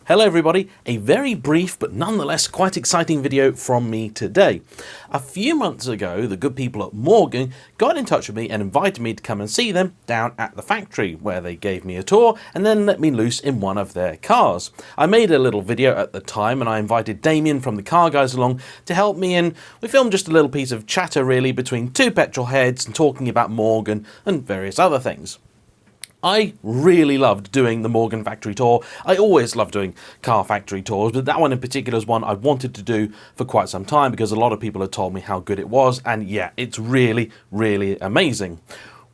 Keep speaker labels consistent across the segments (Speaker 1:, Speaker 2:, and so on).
Speaker 1: Hello everybody, a very brief but nonetheless quite exciting video from me today. A few months ago, the good people at Morgan got in touch with me and invited me to come and see them down at the factory, where they gave me a tour and then let me loose in one of their cars. I made a little video at the time and I invited Damien from the car guys along to help me, and we filmed just a little piece of chatter really between two petrol heads and talking about Morgan and various other things. I really loved doing the Morgan factory tour. I always love doing car factory tours, but that one in particular is one I wanted to do for quite some time because a lot of people had told me how good it was, and yeah, it's really, really amazing.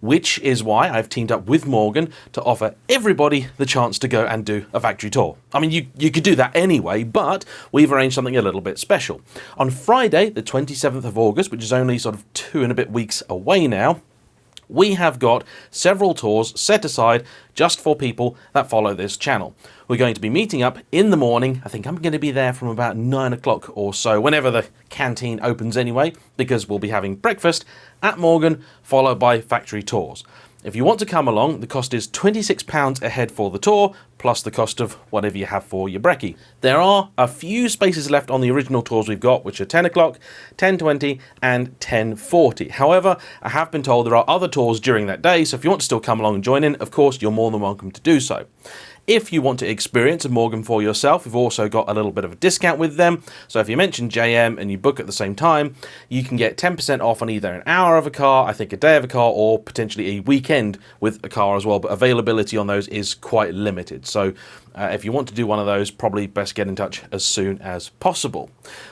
Speaker 1: Which is why I've teamed up with Morgan to offer everybody the chance to go and do a factory tour. I mean, you could do that anyway, but we've arranged something a little bit special. On Friday, the 27th of August, which is only sort of 2 and a bit weeks away now, we have got several tours set aside just for people that follow this channel. We're going to be meeting up in the morning. I think I'm going to be there from about 9 o'clock or so, whenever the canteen opens anyway, because we'll be having breakfast at Morgan, followed by factory tours. If you want to come along, the cost is £26 a head for the tour, plus the cost of whatever you have for your brekkie. There are a few spaces left on the original tours we've got, which are 10 o'clock, 10:20 and 10:40. However, I have been told there are other tours during that day, so if you want to still come along and join in, of course, you're more than welcome to do so. If you want to experience a Morgan for yourself, we've also got a little bit of a discount with them. So if you mention JayEmm and you book at the same time, you can get 10% off on either an hour of a car, I think a day of a car, or potentially a weekend with a car as well. But availability on those is quite limited. So if you want to do one of those, probably best get in touch as soon as possible.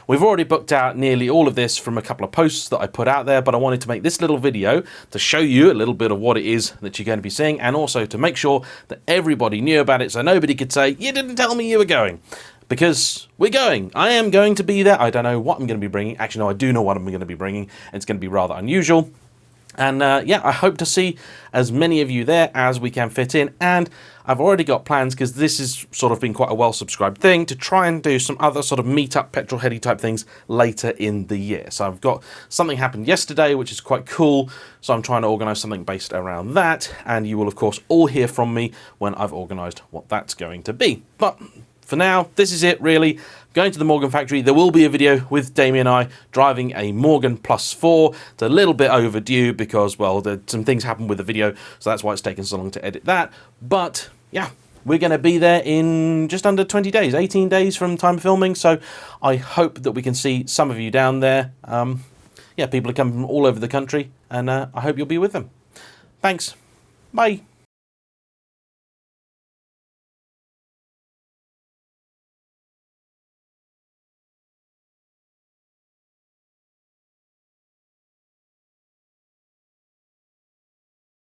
Speaker 1: We've already booked out nearly all of this from a couple of posts that I put out there, but I wanted to make this little video to show you a little bit of what it is that you're going to be seeing, and also to make sure that everybody knew about it so nobody could say, you didn't tell me you were going. Because we're going. I am going to be there. I don't know what I'm going to be bringing. Actually, no, I do know what I'm going to be bringing. It's going to be rather unusual. And yeah, I hope to see as many of you there as we can fit in. And I've already got plans, because this has sort of been quite a well-subscribed thing, to try and do some other sort of meet-up, petrol-heady type things later in the year. So I've got something happened yesterday, which is quite cool. So I'm trying to organise something based around that. And you will, of course, all hear from me when I've organised what that's going to be. But for now, this is it, really. Going to the Morgan factory. There will be a video with Damien and I driving a Morgan Plus 4. It's a little bit overdue because, well, some things happened with the video, so that's why it's taken so long to edit that. But yeah, we're going to be there in just under 20 days, 18 days from time of filming. So I hope that we can see some of you down there. Yeah, people are coming from all over the country, and I hope you'll be with them. Thanks. Bye.